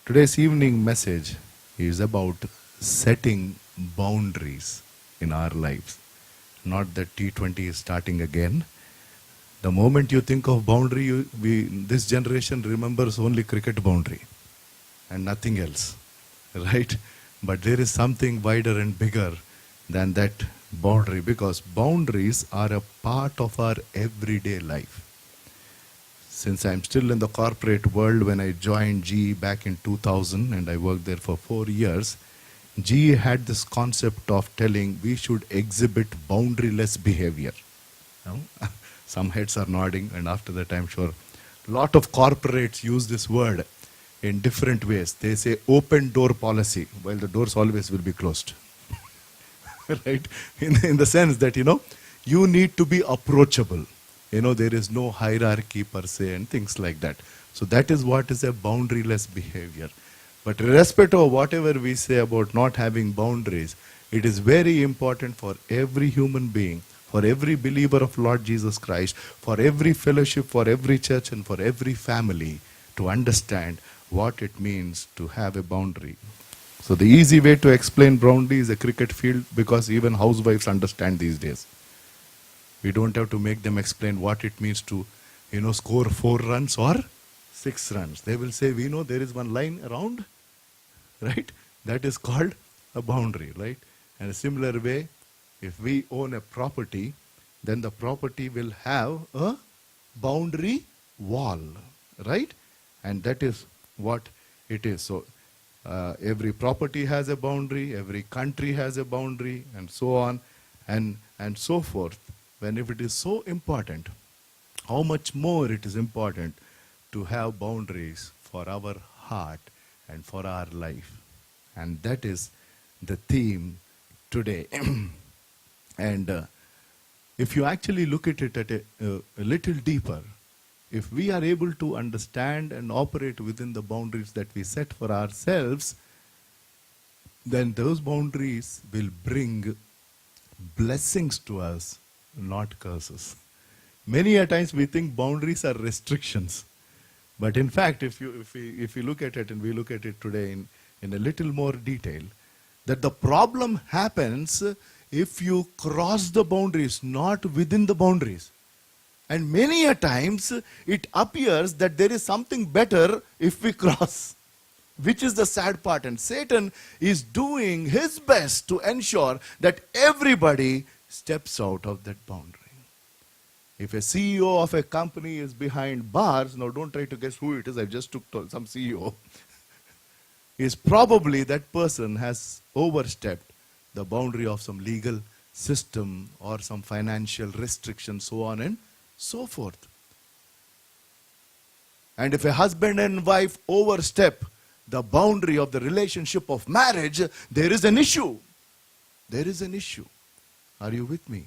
Today's evening message is about setting boundaries in our lives. Not that T20 is starting again. The moment you think of boundary, this generation remembers only cricket boundary and nothing else, right? But there is something wider and bigger than that boundary, because boundaries are a part of our everyday life. Since I'm still in the corporate world, when I joined GE back in 2000 and I worked there for 4 years, GE had this concept of telling we should exhibit boundaryless behavior. No? Some heads are nodding, and after that I'm sure a lot of corporates use this word in different ways. They say open door policy, while the doors always will be closed. Right? In the sense that, you need to be approachable. There is no hierarchy per se and things like that. So that is what is a boundaryless behavior. But irrespective of whatever we say about not having boundaries, it is very important for every human being, for every believer of Lord Jesus Christ, for every fellowship, for every church, and for every family to understand what it means to have a boundary. So the easy way to explain boundary is a cricket field, because even housewives understand these days. We don't have to make them explain what it means to, score 4 runs or 6 runs. They will say, we know there is one line around, right? That is called a boundary, right? And a similar way, if we own a property, then the property will have a boundary wall, right? And that is what it is. So every property has a boundary, every country has a boundary, and so on and so forth. When if it is so important, how much more it is important to have boundaries for our heart and for our life. And that is the theme today. And if you actually look at it a little deeper, if we are able to understand and operate within the boundaries that we set for ourselves, then those boundaries will bring blessings to us, not curses. Many a times we think boundaries are restrictions. But in fact, if you look at it, and we look at it today in a little more detail, that the problem happens if you cross the boundaries, not within the boundaries. And many a times it appears that there is something better if we cross, which is the sad part. And Satan is doing his best to ensure that everybody steps out of that boundary. If a CEO of a company is behind bars, now don't try to guess who it is, I just took some CEO, is probably that person has overstepped the boundary of some legal system or some financial restriction, so on and so forth. And if a husband and wife overstep the boundary of the relationship of marriage, there is an issue. There is an issue. Are you with me?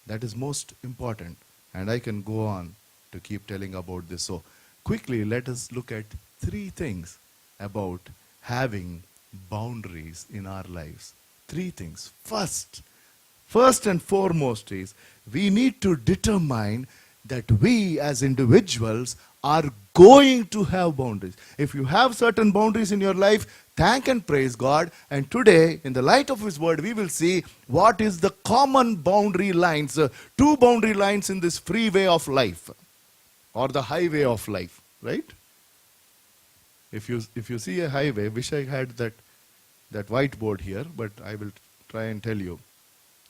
That is most important. And I can go on to keep telling about this. So quickly, let us look at 3 things about having boundaries in our lives. 3 things. First and foremost is, we need to determine that we as individuals are going to have boundaries. If you have certain boundaries in your life, thank and praise God. And today, in the light of His Word, we will see what is the common boundary lines, 2 boundary lines in this freeway of life, or the highway of life, right? If you see a highway, wish I had that whiteboard here, but I will try and tell you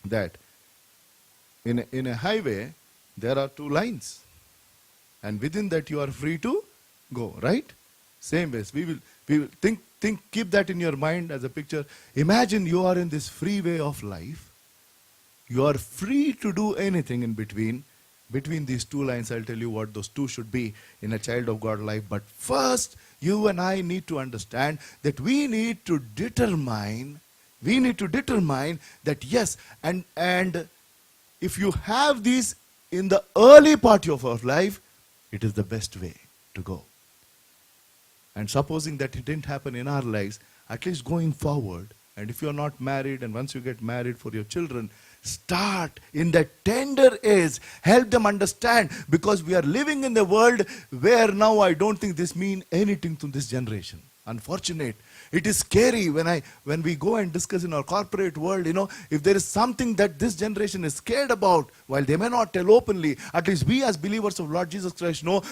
that in a highway, there are 2 lines. And within that you are free to go, right? Same ways. We will think, keep that in your mind as a picture. Imagine you are in this freeway of life. You are free to do anything in between. Between these 2 lines, I'll tell you what those 2 should be in a child of God life. But first, you and I need to understand that we need to determine that yes, and if you have these in the early part of our life, it is the best way to go. And supposing that it didn't happen in our lives, at least going forward, and if you're not married, and once you get married for your children, start in that tender age, help them understand, because we are living in the world where now I don't think this means anything to this generation. Unfortunate. It is scary when we go and discuss in our corporate world, if there is something that this generation is scared about, while they may not tell openly, at least we as believers of Lord Jesus Christ know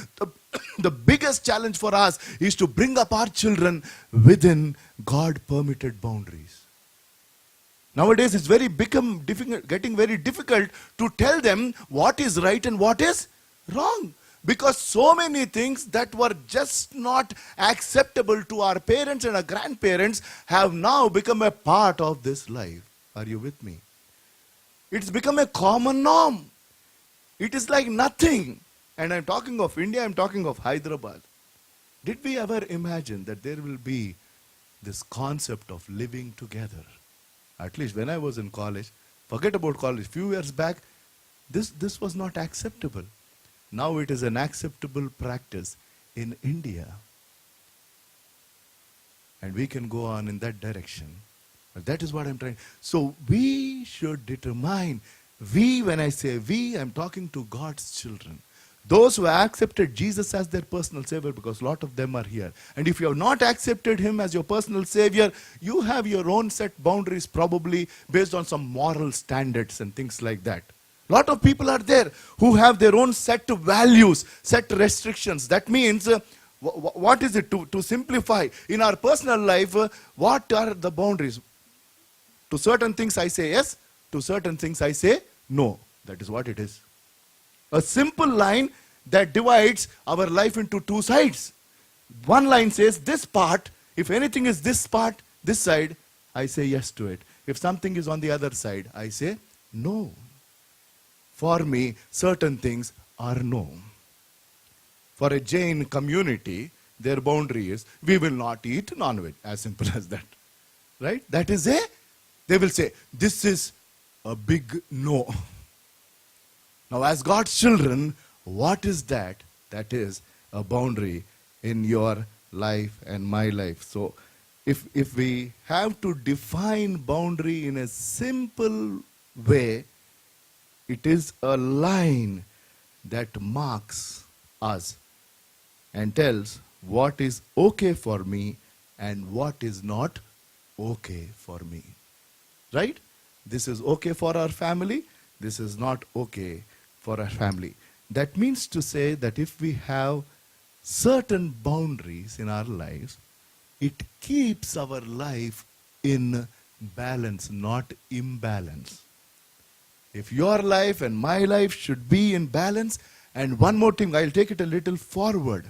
the biggest challenge for us is to bring up our children within God permitted boundaries. Nowadays it's getting very difficult to tell them what is right and what is wrong. Because so many things that were just not acceptable to our parents and our grandparents have now become a part of this life. Are you with me? It's become a common norm. It is like nothing. And I'm talking of India, I'm talking of Hyderabad. Did we ever imagine that there will be this concept of living together? At least when I was in college, forget about college, few years back, this was not acceptable. Now it is an acceptable practice in India. And we can go on in that direction. But that is what I'm trying. So we should determine, when I say we, I'm talking to God's children. Those who have accepted Jesus as their personal Savior, because a lot of them are here. And if you have not accepted Him as your personal Savior, you have your own set boundaries, probably based on some moral standards and things like that. A lot of people are there who have their own set values, set restrictions. That means, what is it? To simplify, in our personal life, what are the boundaries? To certain things I say yes, to certain things I say no. That is what it is. A simple line that divides our life into two sides. One line says this part, if anything is this part, this side, I say yes to it. If something is on the other side, I say no. For me, certain things are no. For a Jain community, their boundary is, we will not eat non-veg. As simple as that. Right? That is they will say, this is a big no. Now as God's children, what is that? That is a boundary in your life and my life. So if we have to define boundary in a simple way, it is a line that marks us and tells what is okay for me and what is not okay for me. Right? This is okay for our family. This is not okay for our family. That means to say that if we have certain boundaries in our lives, it keeps our life in balance, not imbalance. If your life and my life should be in balance, and one more thing, I'll take it a little forward.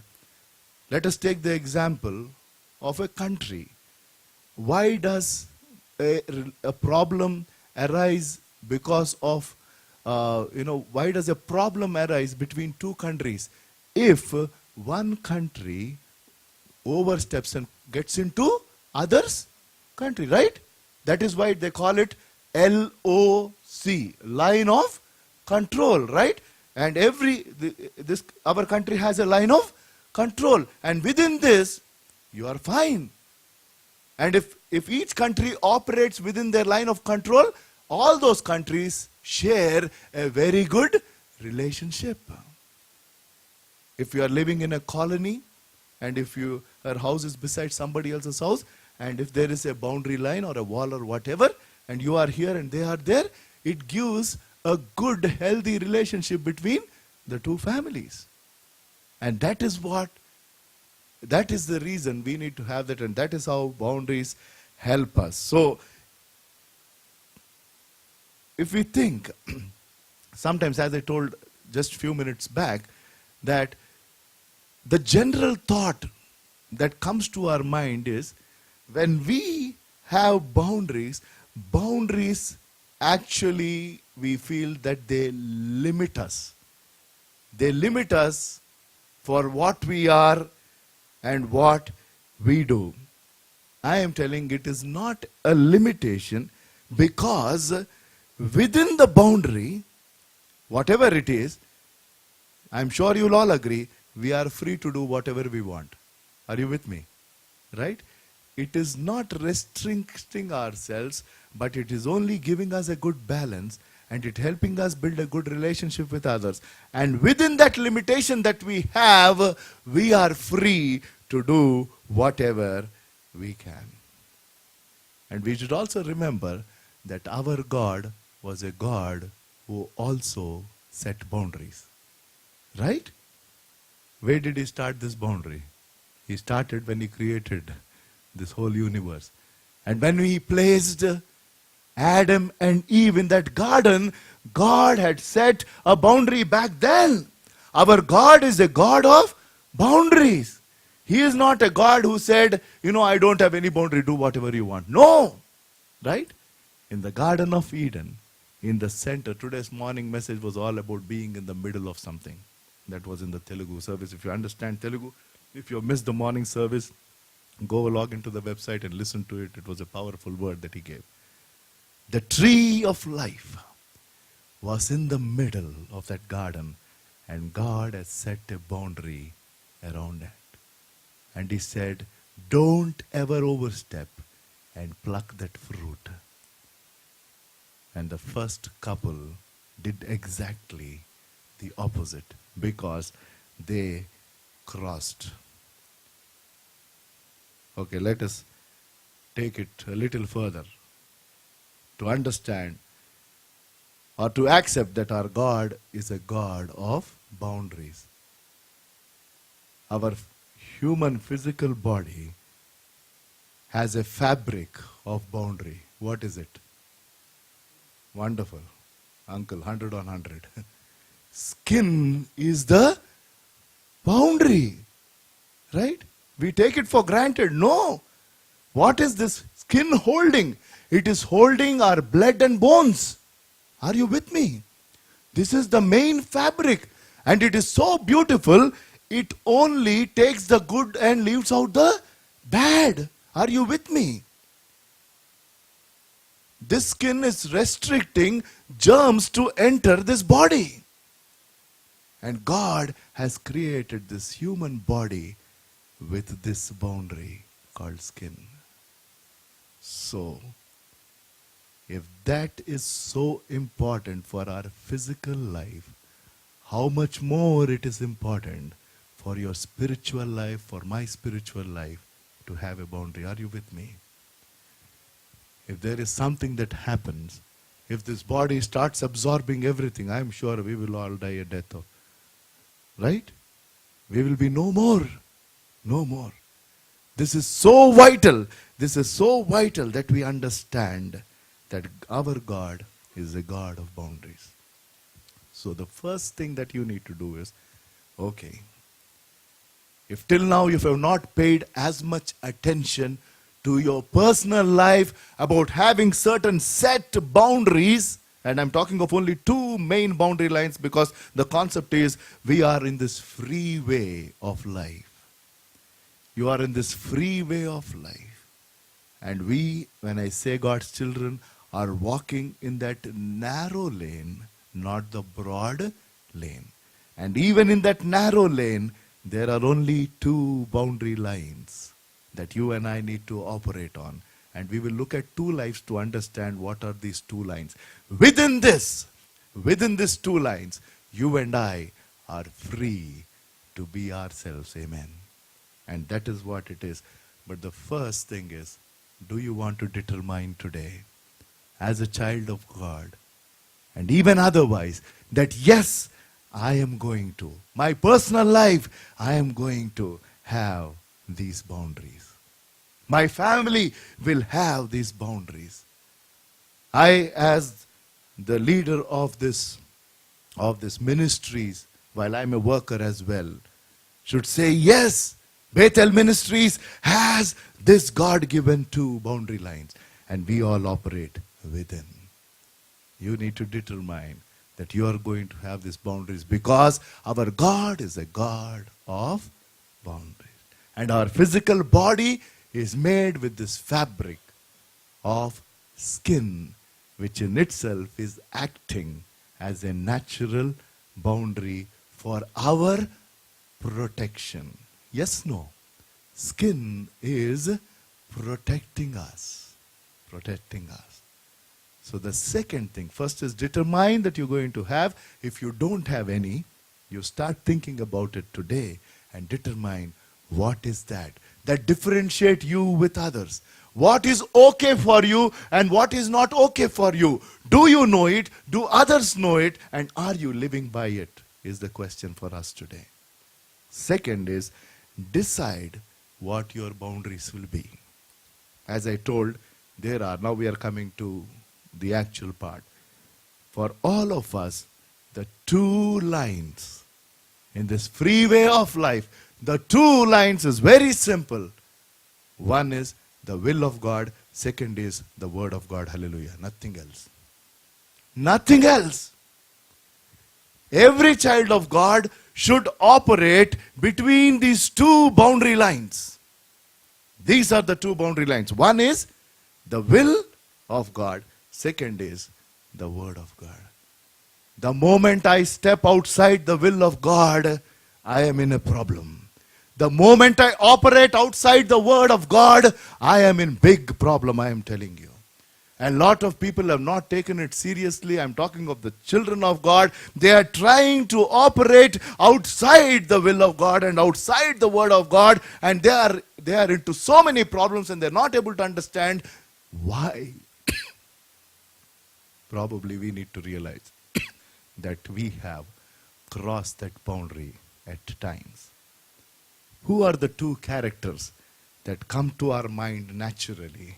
Let us take the example of a country. Why does a problem arise because of, why does a problem arise between two countries? If one country oversteps and gets into others' country, right? That is why they call it LOC, line of control, right? And our country has a line of control, and within this, you are fine. And if each country operates within their line of control, all those countries share a very good relationship. If you are living in a colony, and if your house is beside somebody else's house, and if there is a boundary line or a wall or whatever, and you are here and they are there, it gives a good, healthy relationship between the two families. And that is the reason we need to have that, and that is how boundaries help us. So, if we think, sometimes, as I told just a few minutes back, that the general thought that comes to our mind is, when we have boundaries actually, we feel that they limit us. They limit us for what we are and what we do. I am telling it is not a limitation, because within the boundary, whatever it is, I'm sure you'll all agree, we are free to do whatever we want. Are you with me? Right? It is not restricting ourselves, but it is only giving us a good balance. and it helping us build a good relationship with others. And within that limitation that we have, we are free to do whatever we can. And we should also remember that our God was a God who also set boundaries. Right? Where did he start this boundary? He started when he created this whole universe. And when he placed Adam and Eve in that garden, God had set a boundary back then. Our God is a God of boundaries. He is not a God who said, I don't have any boundary, do whatever you want. No. Right? In the Garden of Eden, in the center, today's morning message was all about being in the middle of something. That was in the Telugu service. If you understand Telugu, if you missed the morning service, go log into the website and listen to it. It was a powerful word that he gave. The tree of life was in the middle of that garden, and God has set a boundary around it. And he said, don't ever overstep and pluck that fruit. And the first couple did exactly the opposite, because they crossed. Okay, let us take it a little further to understand or to accept that our God is a God of boundaries. Our human physical body has a fabric of boundary. What is it? Wonderful. Uncle, 100 on 100. Skin is the boundary. Right? We take it for granted. No. What is this skin holding? It is holding our blood and bones. Are you with me? This is the main fabric. And it is so beautiful, it only takes the good and leaves out the bad. Are you with me? This skin is restricting germs to enter this body. And God has created this human body with this boundary called skin. So, if that is so important for our physical life, how much more it is important for your spiritual life, for my spiritual life, to have a boundary. Are you with me? If there is something that happens, if this body starts absorbing everything, I am sure we will all die a death of. Right? We will be no more. No more. This is so vital. This is so vital that we understand that our God is a God of boundaries. So the first thing that you need to do is, okay, if till now you have not paid as much attention to your personal life about having certain set boundaries, and I'm talking of only two main boundary lines, because the concept is we are in this free way of life. You are in this free way of life. And we, when I say God's children, are walking in that narrow lane, not the broad lane. And even in that narrow lane, there are only two boundary lines that you and I need to operate on. And we will look at two lives to understand what are these two lines. Within these two lines, you and I are free to be ourselves. Amen. And that is what it is. But the first thing is, do you want to determine today, as a child of God, and even otherwise, that yes, I am going to, my personal life, I am going to have these boundaries. My family will have these boundaries. I, as the leader of this ministries, while I'm a worker as well, should say, yes, Bethel Ministries has this God-given two boundary lines, and we all operate within. You need to determine that you are going to have these boundaries, because our God is a God of boundaries. And our physical body is made with this fabric of skin, which in itself is acting as a natural boundary for our protection. Yes, no. Skin is protecting us. Protecting us. So the second thing, first is determine that you're going to have. If you don't have any, you start thinking about it today and determine what is that differentiate you with others. What is okay for you and what is not okay for you. Do you know it? Do others know it? And are you living by it? Is the question for us today. Second is decide what your boundaries will be. As I told, now we are coming to the actual part. For all of us, the two lines in this freeway of life, the two lines is very simple. One is the will of God. Second is the word of God. Hallelujah. Nothing else. Nothing else. Every child of God should operate between these two boundary lines. These are the two boundary lines. One is the will of God. Second is the word of God. The moment I step outside the will of God, I am in a problem. The moment I operate outside the word of God, I am in big problem, I am telling you. And a lot of people have not taken it seriously. I'm talking of the children of God. They are trying to operate outside the will of God and outside the word of God. And they are into so many problems and they're not able to understand why. Probably we need to realize that we have crossed that boundary at times. Who are the two characters that come to our mind naturally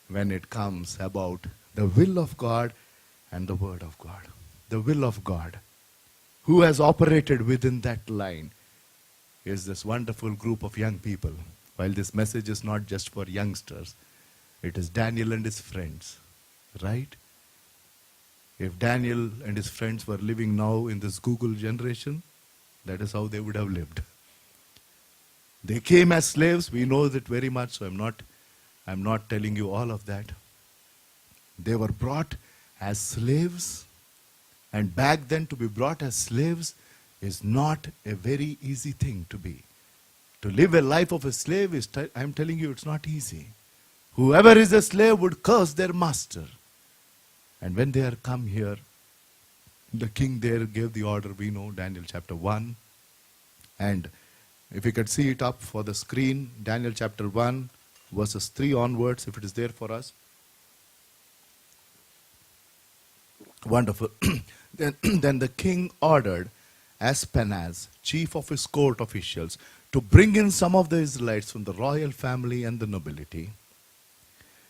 when it comes about the will of God and the word of God? The will of God. Who has operated within that line is this wonderful group of young people. While this message is not just for youngsters, it is Daniel and his friends, right? If Daniel and his friends were living now in this Google generation, that is how they would have lived. They came as slaves. We know that very much, so I'm not telling you all of that. They were brought as slaves, and back then to be brought as slaves is not a very easy thing to be. To live a life of a slave is, I'm telling you, it's not easy. Whoever is a slave would curse their master. And when they are come here, the king there gave the order, we know, Daniel chapter 1. And if you could see it up for the screen, Daniel chapter 1, verses 3 onwards, if it is there for us. Wonderful. Then the king ordered Aspenaz, chief of his court officials, to bring in some of the Israelites from the royal family and the nobility.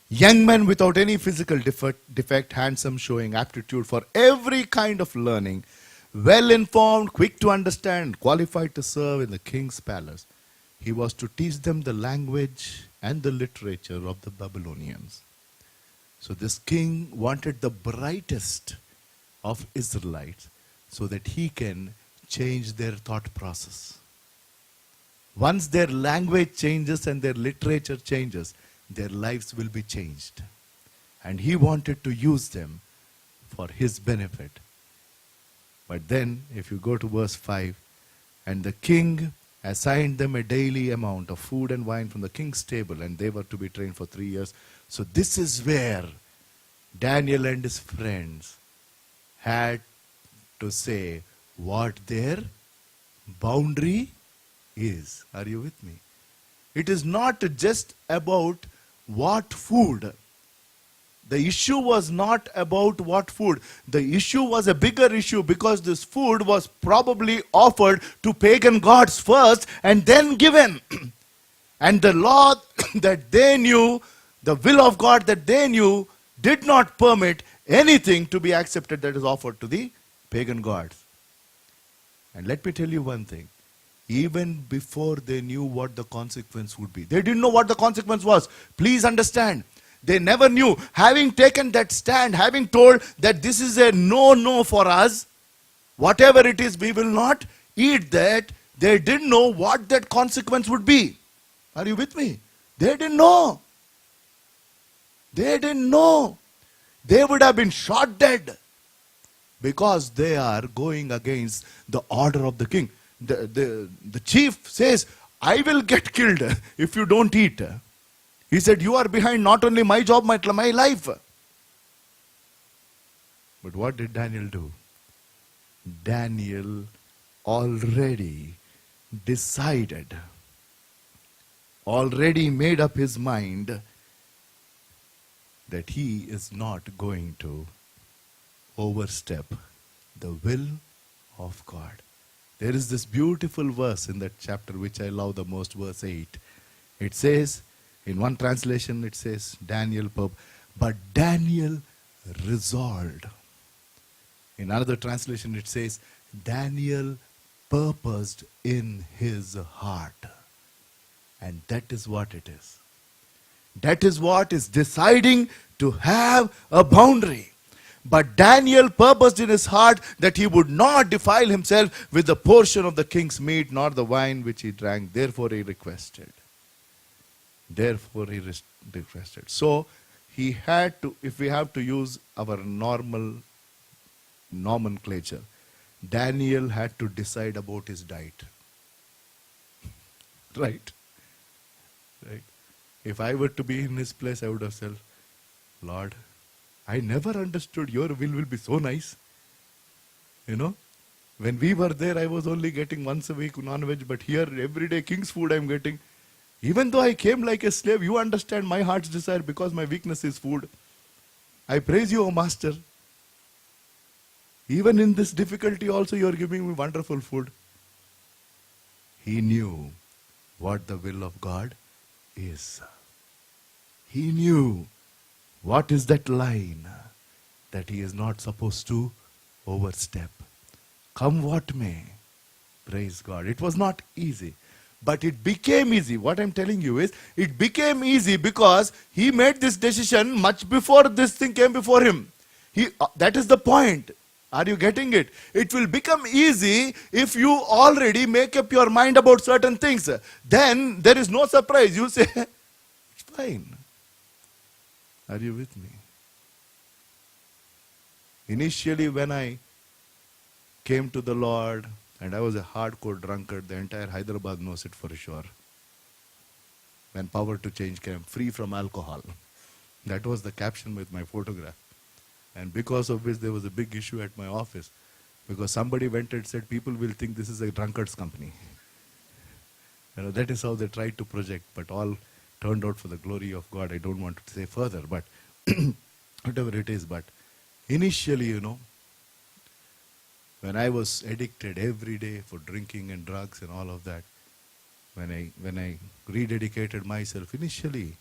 Young men without any physical defect, handsome, showing aptitude for every kind of learning, well informed, quick to understand, qualified to serve in the king's palace. He was to teach them the language and the literature of the Babylonians. So this king wanted the brightest of Israelites so that he can change their thought process. Once their language changes and their literature changes, their lives will be changed. And he wanted to use them for his benefit. But then, if you go to verse 5, and the king assigned them a daily amount of food and wine from the king's table, and they were to be trained for 3 years. So this is where Daniel and his friends had to say what their boundary is. Are you with me? It is not just about what food. The issue was not about what food. The issue was a bigger issue because this food was probably offered to pagan gods first and then given. And the law that they knew, the will of God that they knew, did not permit anything to be accepted that is offered to the pagan gods. And let me tell you one thing. Even before they knew what the consequence would be. They didn't know what the consequence was. Please understand. They never knew. Having taken that stand, having told that this is a no for us, whatever it is, we will not eat that, they didn't know what that consequence would be. Are you with me? They didn't know. They didn't know. They would have been shot dead because they are going against the order of the king. The chief says, I will get killed if you don't eat. He said, you are behind not only my job, my life. But what did Daniel do? Daniel already decided, already made up his mind that he is not going to overstep the will of God. There is this beautiful verse in that chapter which I love the most, verse 8. It says, in one translation it says, but Daniel resolved. In another translation it says, Daniel purposed in his heart. And that is what it is. That is what is deciding to have a boundary. But Daniel purposed in his heart that he would not defile himself with the portion of the king's meat, nor the wine which he drank. Therefore he requested. So he had to, if we have to use our normal nomenclature, Daniel had to decide about his diet. Right? Right? If I were to be in his place, I would have said, Lord, I never understood your will be so nice. You know, when we were there, I was only getting once a week non-veg, but here every day king's food I'm getting. Even though I came like a slave, you understand my heart's desire because my weakness is food. I praise you, O Master. Even in this difficulty also you are giving me wonderful food. He knew what the will of God is. He knew what is that line that he is not supposed to overstep. Come what may. Praise God. It was not easy. But it became easy. What I'm telling you is, it became easy because he made this decision much before this thing came before him. That is the point. Are you getting it? It will become easy if you already make up your mind about certain things. Then there is no surprise. You say, it's fine. Are you with me? Initially when I came to the Lord, and I was a hardcore drunkard, the entire Hyderabad knows it for sure. When Power to Change came, free from alcohol. That was the caption with my photograph. And because of which there was a big issue at my office. Because somebody went and said, people will think this is a drunkard's company. You know, that is how they tried to project, but all turned out for the glory of God. I don't want to say further, but whatever it is. But initially, you know, when I was addicted every day for drinking and drugs and all of that, when I rededicated myself, initially,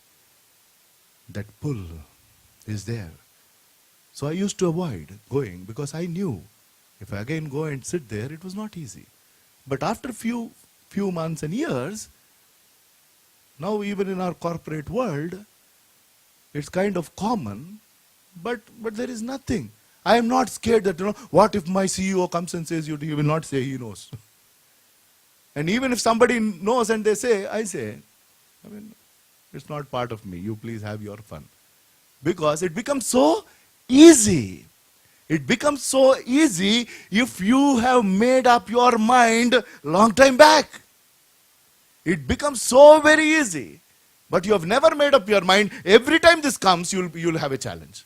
that pull is there. So I used to avoid going because I knew if I again go and sit there, it was not easy. But after few months and years, now even in our corporate world, it's kind of common, but there is nothing. I am not scared that, you know, what if my CEO comes and says, you will not say he knows. And even if somebody knows and they say, I say, I mean, it's not part of me. You please have your fun. Because it becomes so easy. It becomes so easy if you have made up your mind long time back. It becomes so very easy. But you have never made up your mind. Every time this comes, you'll have a challenge.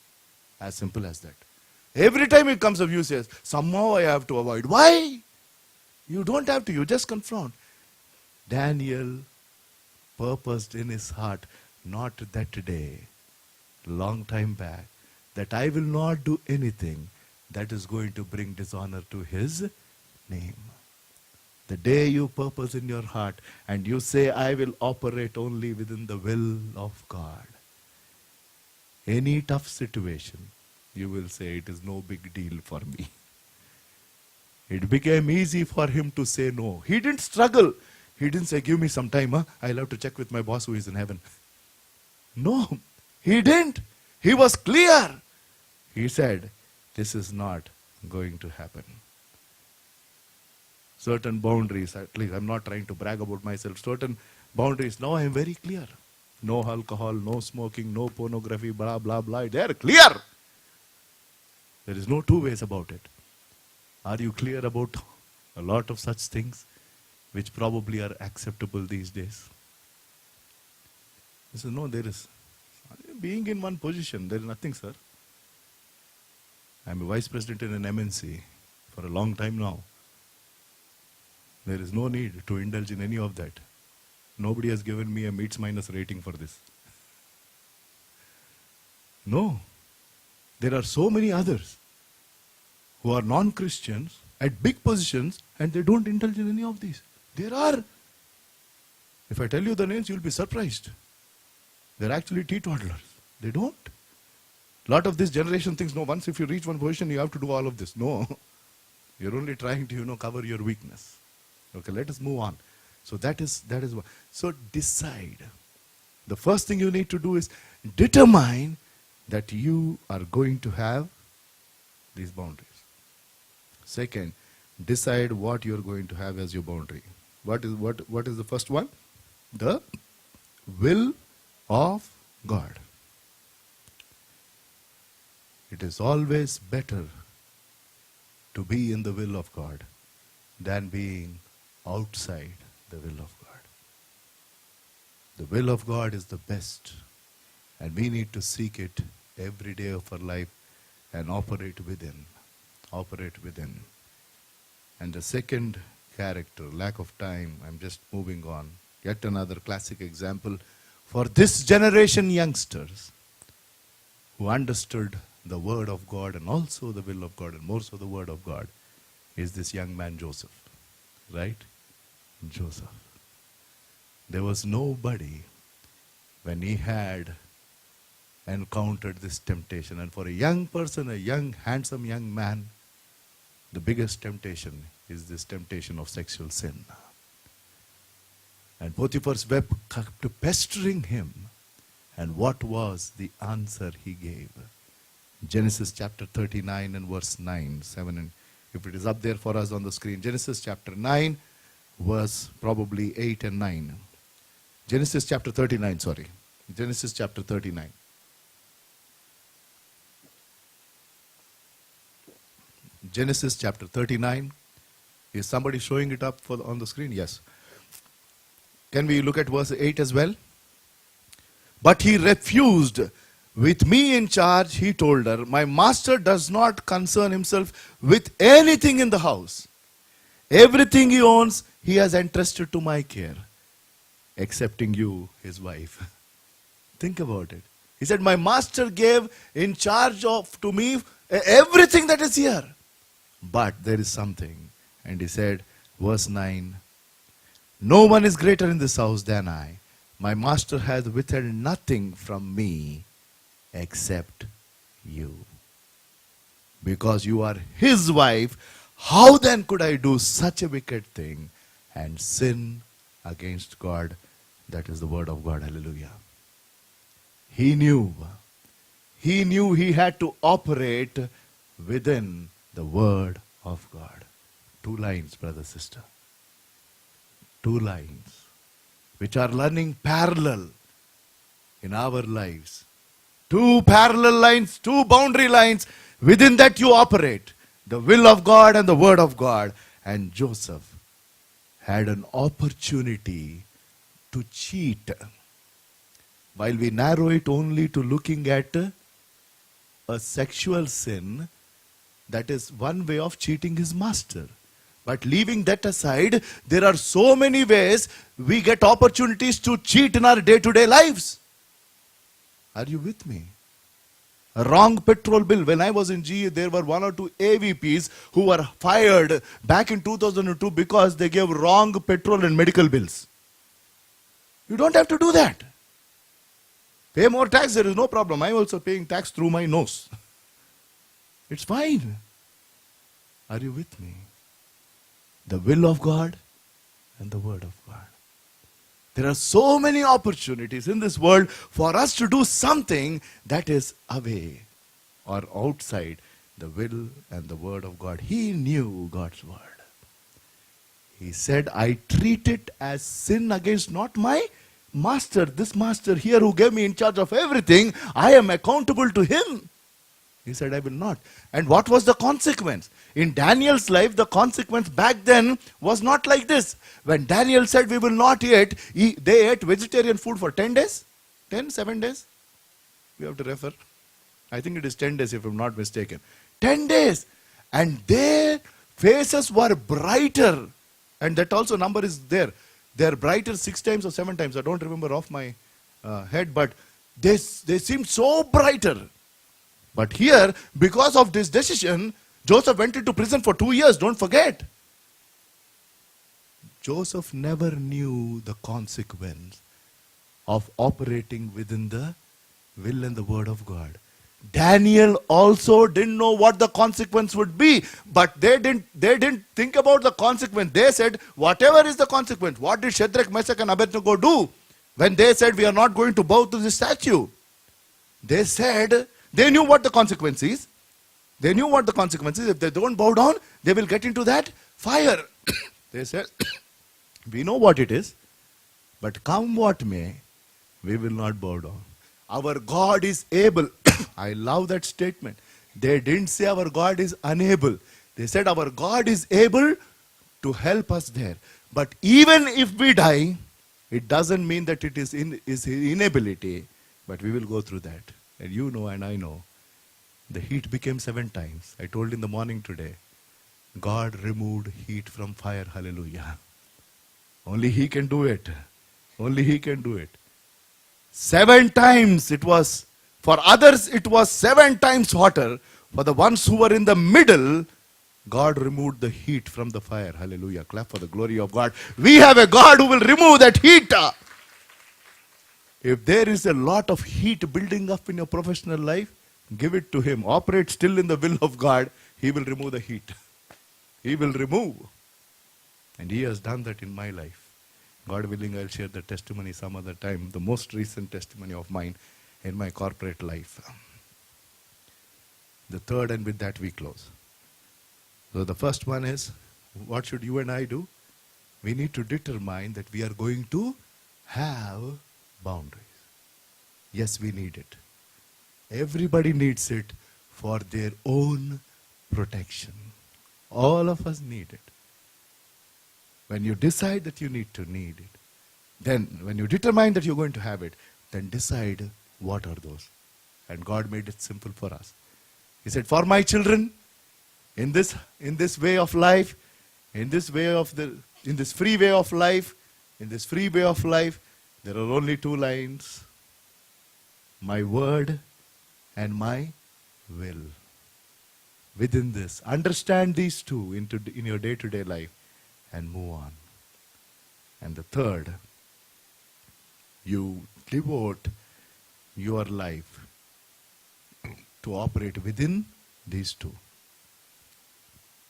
As simple as that. Every time it comes up, you say, somehow I have to avoid. Why? You don't have to. You just confront. Daniel purposed in his heart, not that day, long time back, that I will not do anything that is going to bring dishonor to his name. The day you purpose in your heart and you say, I will operate only within the will of God. Any tough situation, you will say, it is no big deal for me. It became easy for him to say no. He didn't struggle. He didn't say, give me some time. I'll have to check with my boss who is in heaven. No, he didn't. He was clear. He said, this is not going to happen. Certain boundaries, at least I'm not trying to brag about myself, certain boundaries, now I am very clear. No alcohol, no smoking, no pornography, blah, blah, blah. They are clear. There is no two ways about it. Are you clear about a lot of such things which probably are acceptable these days? He says, no, there is. Being in one position, there is nothing, sir. I'm a vice president in an MNC for a long time now. There is no need to indulge in any of that. Nobody has given me a meets minus rating for this. No. There are so many others who are non-Christians at big positions and they don't indulge in any of these. There are. If I tell you the names, you'll be surprised. They're actually teetotalers. They don't. A lot of this generation thinks, no, once if you reach one position, you have to do all of this. No. You're only trying to, cover your weakness. Okay, let us move on. So that is what. So decide. The first thing you need to do is determine that you are going to have these boundaries. Second, decide what you're going to have as your boundary. What is the first one? The will of God. It is always better to be in the will of God than being outside the will of God. The will of God is the best, and we need to seek it every day of our life and operate within. Operate within. And the second character, lack of time, I'm just moving on. Yet another classic example for this generation youngsters who understood the word of God and also the will of God and more so the word of God is this young man Joseph. Right? Joseph. There was nobody when he had encountered this temptation. And for a young person, a young, handsome young man, the biggest temptation is this temptation of sexual sin. And Potiphar's wife kept pestering him. And what was the answer he gave? Genesis chapter 39 and verse 9, 7, and if it is up there for us on the screen. Genesis chapter 9, verse probably 8 and 9. Genesis chapter 39, sorry. Genesis chapter 39. Genesis chapter 39. Is somebody showing it up on the screen? Yes. Can we look at verse 8 as well? But he refused. With me in charge, he told her, my master does not concern himself with anything in the house. Everything he owns, he has entrusted to my care, excepting you, his wife. Think about it. He said, my master gave in charge of to me everything that is here. But there is something. And he said, verse 9, no one is greater in this house than I. My master has withheld nothing from me except you. Because you are his wife, how then could I do such a wicked thing and sin against God? That is the word of God. Hallelujah. He knew he had to operate within the word of God. 2 lines, brother, sister. 2 lines, which are running parallel in our lives. 2 parallel lines, 2 boundary lines. Within that you operate. The will of God and the word of God. And Joseph had an opportunity to cheat. While we narrow it only to looking at a sexual sin, that is one way of cheating his master. But leaving that aside, there are so many ways we get opportunities to cheat in our day-to-day lives. Are you with me? A wrong petrol bill. When I was in GE, there were 1 or 2 AVPs who were fired back in 2002 because they gave wrong petrol and medical bills. You don't have to do that. Pay more tax, there is no problem. I'm also paying tax through my nose. It's fine. Are you with me? The will of God and the word of God. There are so many opportunities in this world for us to do something that is away or outside the will and the word of God. He knew God's word. He said, I treat it as sin against not my master. This master here who gave me in charge of everything, I am accountable to him. He said, I will not. And what was the consequence? In Daniel's life, the consequence back then was not like this. When Daniel said, we will not eat, they ate vegetarian food for 10 days? 7 days? We have to refer. I think it is 10 days if I'm not mistaken. 10 days. And their faces were brighter. And that also number is there. They are brighter 6 times or 7 times. I don't remember off my head, but they seemed so brighter. But here, because of this decision, Joseph went into prison for 2 years. Don't forget. Joseph never knew the consequence of operating within the will and the word of God. Daniel also didn't know what the consequence would be, but they didn't think about the consequence. They said, whatever is the consequence. What did Shadrach, Meshach and Abednego do when they said, we are not going to bow to this statue? They said, they knew what the consequence is. They knew what the consequence is. If they don't bow down, they will get into that fire. They said, we know what it is, but come what may, we will not bow down. Our God is able. I love that statement. They didn't say our God is unable. They said our God is able to help us there. But even if we die, it doesn't mean that it is inability, but we will go through that. And you know and I know, the heat became 7 times. I told in the morning today, God removed heat from fire. Hallelujah. Only He can do it. Only He can do it. 7 times it was. For others it was 7 times hotter. For the ones who were in the middle, God removed the heat from the fire. Hallelujah. Clap for the glory of God. We have a God who will remove that heat. If there is a lot of heat building up in your professional life, give it to Him. Operate still in the will of God. He will remove the heat. He will remove. And He has done that in my life. God willing, I'll share the testimony some other time. The most recent testimony of mine in my corporate life. The third, and with that we close. So the first one is, what should you and I do? We need to determine that we are going to have boundaries. Yes, we need it. Everybody needs it for their own protection. All of us need it. When you decide that you need it, then when you determine that you're going to have it, then decide what are those. And God made it simple for us. He said, for my children, in this way of life, in this free way of life, there are only 2 lines. My word and my will. Within this, understand these 2 in your day-to-day life and move on. And the third, you devote your life to operate within these 2.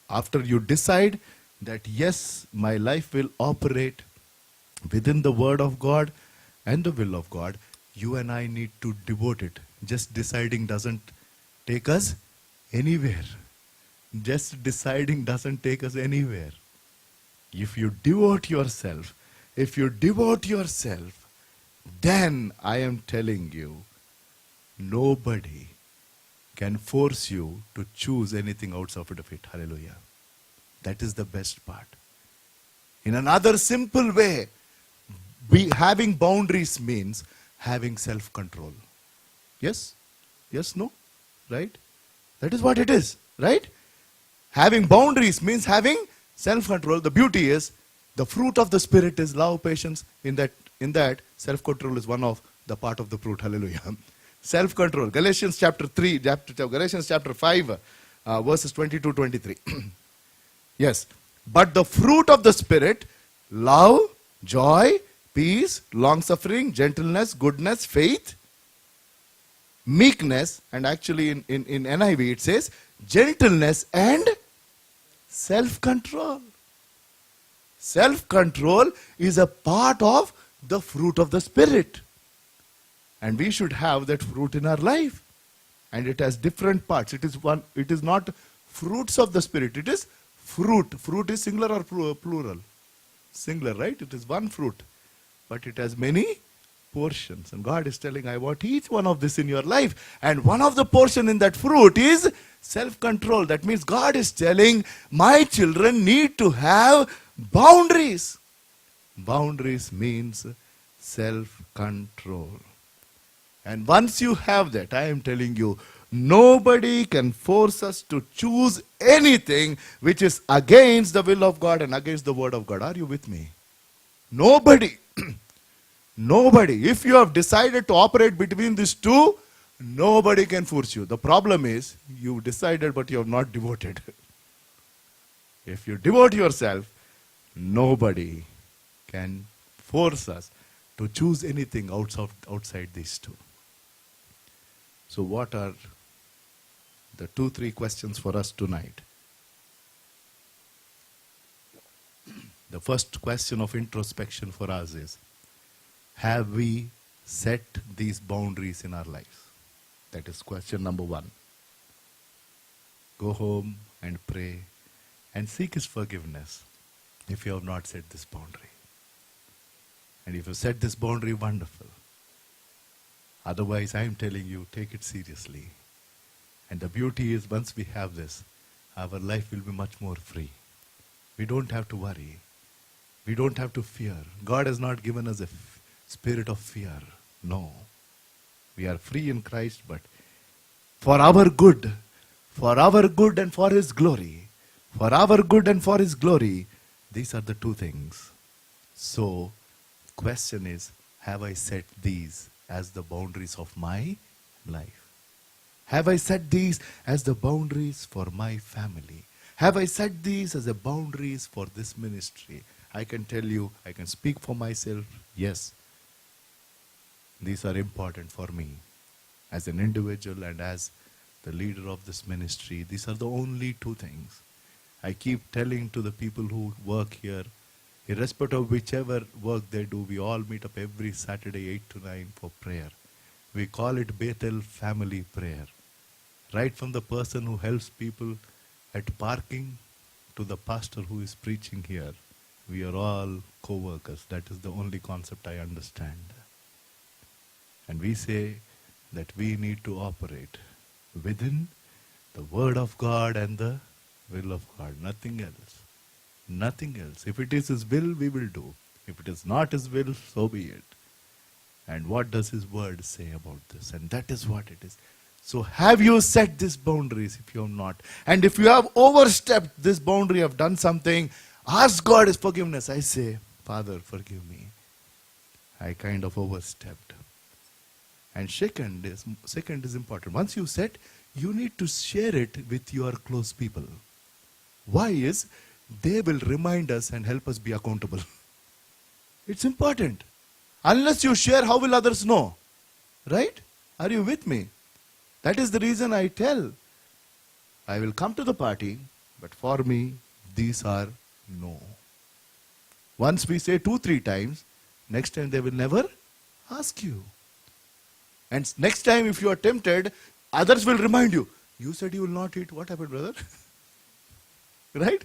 After you decide that yes, my life will operate within the word of God and the will of God, you and I need to devote it. Just deciding doesn't take us anywhere. Just deciding doesn't take us anywhere. If you devote yourself, then I am telling you, nobody can force you to choose anything outside of it. Hallelujah. That is the best part. In another simple way, having boundaries means having self-control. Yes? Yes, no? Right? That is what it is. Right? Having boundaries means having self-control. The beauty is, the fruit of the Spirit is love, patience. In that, self-control is one of the part of the fruit. Hallelujah. Self-control. Galatians chapter 5, verses 22-23. Yes. But the fruit of the Spirit, love, joy, peace, long-suffering, gentleness, goodness, faith, meekness, and actually in NIV it says, gentleness and self-control. Self-control is a part of the fruit of the Spirit. And we should have that fruit in our life. And it has different parts. It is not fruits of the Spirit. It is fruit. Fruit is singular or plural? Singular, right? It is one fruit. But it has many portions. And God is telling, I want each one of this in your life. And one of the portion in that fruit is self-control. That means God is telling, my children need to have boundaries. Boundaries means self-control. And once you have that, I am telling you, Nobody can force us to choose anything which is against the will of God and against the word of God. Are you with me? Nobody. Nobody. If you have decided to operate between these two, nobody can force you. The problem is you decided but you have not devoted. If you devote yourself, nobody can force us to choose anything outside these two. So what are the 2-3 questions for us tonight? The first question of introspection for us is, have we set these boundaries in our lives? That is question number 1. Go home and pray and seek His forgiveness if you have not set this boundary. And if you set this boundary, wonderful. Otherwise, I am telling you, take it seriously. And the beauty is, once we have this, our life will be much more free. We don't have to worry. We don't have to fear. God has not given us a spirit of fear. No. We are free in Christ, but for our good and for His glory, for our good and for His glory, these are the two things. So, question is, have I set these as the boundaries of my life? Have I set these as the boundaries for my family? Have I set these as the boundaries for this ministry? I can tell you, I can speak for myself, yes. These are important for me as an individual and as the leader of this ministry. These are the only two things. I keep telling to the people who work here, irrespective of whichever work they do, we all meet up every Saturday 8 to 9 for prayer. We call it Bethel Family Prayer. Right from the person who helps people at parking to the pastor who is preaching here, we are all co-workers. That is the only concept I understand. And we say that we need to operate within the Word of God and the will of God. Nothing else. Nothing else. If it is His will, we will do. If it is not His will, so be it. And what does His Word say about this? And that is what it is. So have you set these boundaries if you have not? And if you have overstepped this boundary, have done something, ask God His forgiveness. I say, Father, forgive me. I kind of overstepped. And second is important. Once you set, you need to share it with your close people. Why is? They will remind us and help us be accountable. It's important. Unless you share, how will others know? Right? Are you with me? That is the reason I tell. I will come to the party, but for me, these are no. Once we say 2-3 times, next time they will never ask you. And next time if you are tempted, others will remind you. You said you will not eat. What happened, brother? Right?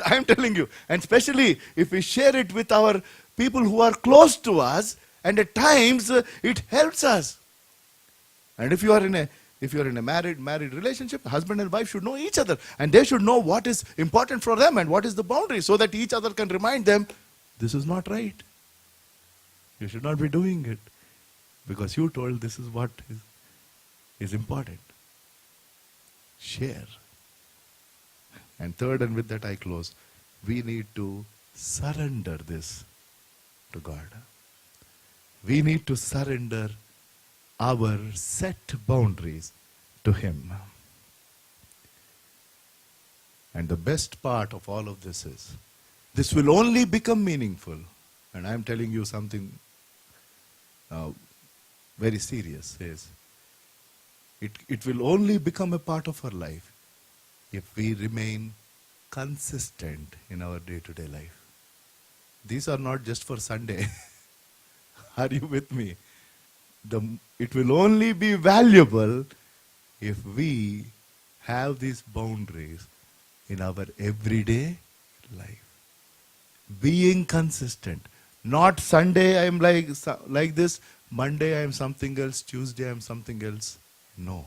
I am telling you. And especially if we share it with our people who are close to us, and at times it helps us. And if you are in a married relationship, husband and wife should know each other. And they should know what is important for them and what is the boundary, so that each other can remind them, this is not right. You should not be doing it. Because you told this is what is important. Share. And third, and with that I close, we need to surrender this to God. We need to surrender our set boundaries to Him. And the best part of all of this is, this will only become meaningful. And I am telling you something very serious, is it will only become a part of our life if we remain consistent in our day-to-day life. These are not just for Sunday. Are you with me? It will only be valuable if we have these boundaries in our everyday life. Being consistent. Not Sunday I am like this, Monday I am something else, Tuesday I am something else. No.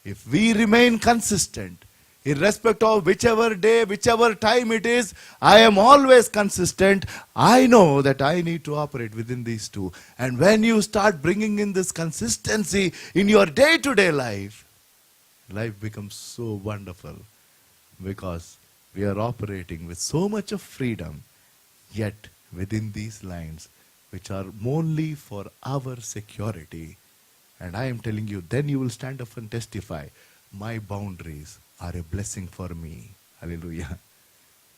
If we remain consistent, Irrespective of whichever day, whichever time it is, I am always consistent. I know that I need to operate within these two. And when you start bringing in this consistency in your day-to-day life, life becomes so wonderful because we are operating with so much of freedom, yet within these lines, which are only for our security. And I am telling you, then you will stand up and testify, my boundaries are a blessing for me. Hallelujah.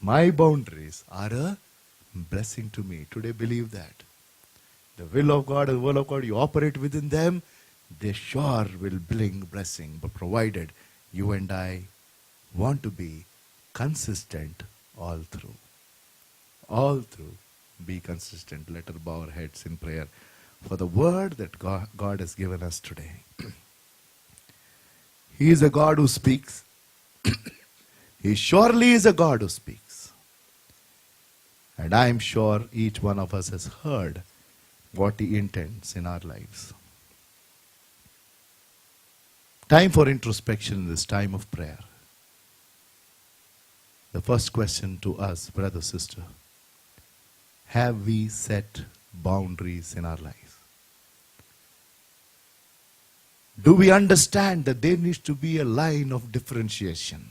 My boundaries are a blessing to me. Today believe that. The will of God and the will of God, you operate within them, they sure will bring blessing. But provided you and I want to be consistent all through. All through. Be consistent. Let us bow our heads in prayer for the word that God has given us today. He is a God who speaks. He surely is a God who speaks. And I am sure each one of us has heard what He intends in our lives. Time for introspection in this time of prayer. The first question to us, brother, sister, have we set boundaries in our lives? Do we understand that there needs to be a line of differentiation?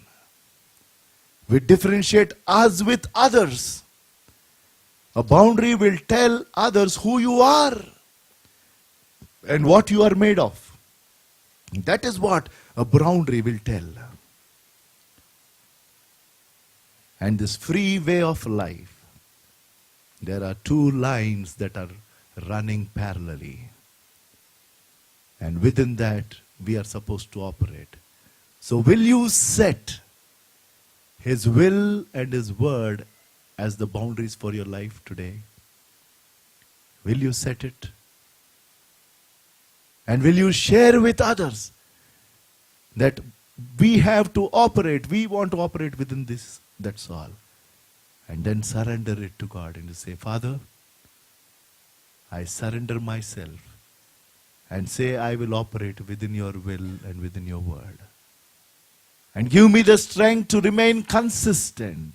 We differentiate us with others. A boundary will tell others who you are and what you are made of. That is what a boundary will tell. And this free way of life, there are two lines that are running parallelly. And within that, we are supposed to operate. So will you set His will and His word as the boundaries for your life today? Will you set it? And will you share with others that we have to operate, we want to operate within this, that's all. And then surrender it to God and to say, Father, I surrender myself. And say, I will operate within your will and within your word. And give me the strength to remain consistent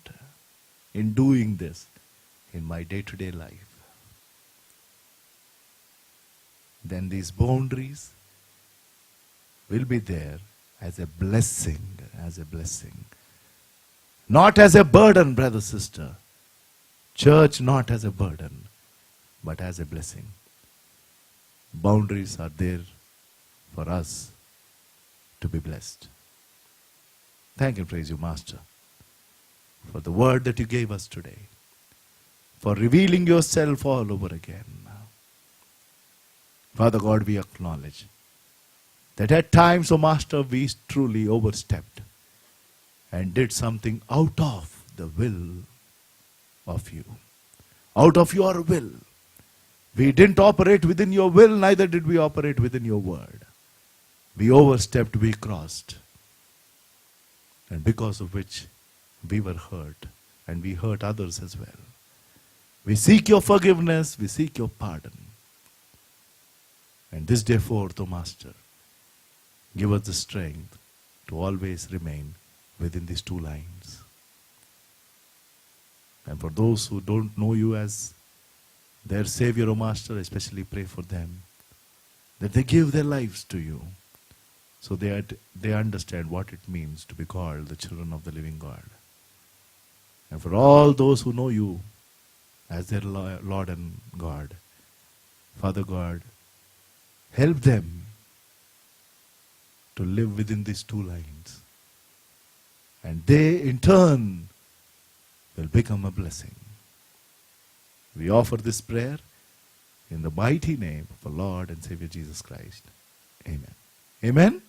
in doing this in my day-to-day life. Then these boundaries will be there as a blessing, as a blessing. Not as a burden, brother, sister. Church not as a burden, but as a blessing. Boundaries are there for us to be blessed. Thank and praise you, Master, for the word that you gave us today, for revealing yourself all over again. Father God, we acknowledge that at times, O Master, we truly overstepped and did something out of the will of you, out of your will. We didn't operate within your will, neither did we operate within your word. We overstepped, we crossed. And because of which we were hurt, and we hurt others as well. We seek your forgiveness, we seek your pardon. And this day forth, O Master, give us the strength to always remain within these two lines. And for those who don't know you as their Savior, O Master, I especially pray for them, that they give their lives to you, so they understand what it means to be called the children of the living God. And for all those who know you as their Lord and God, Father God, help them to live within these two lines. And they, in turn, will become a blessing. We offer this prayer in the mighty name of our Lord and Savior Jesus Christ. Amen. Amen.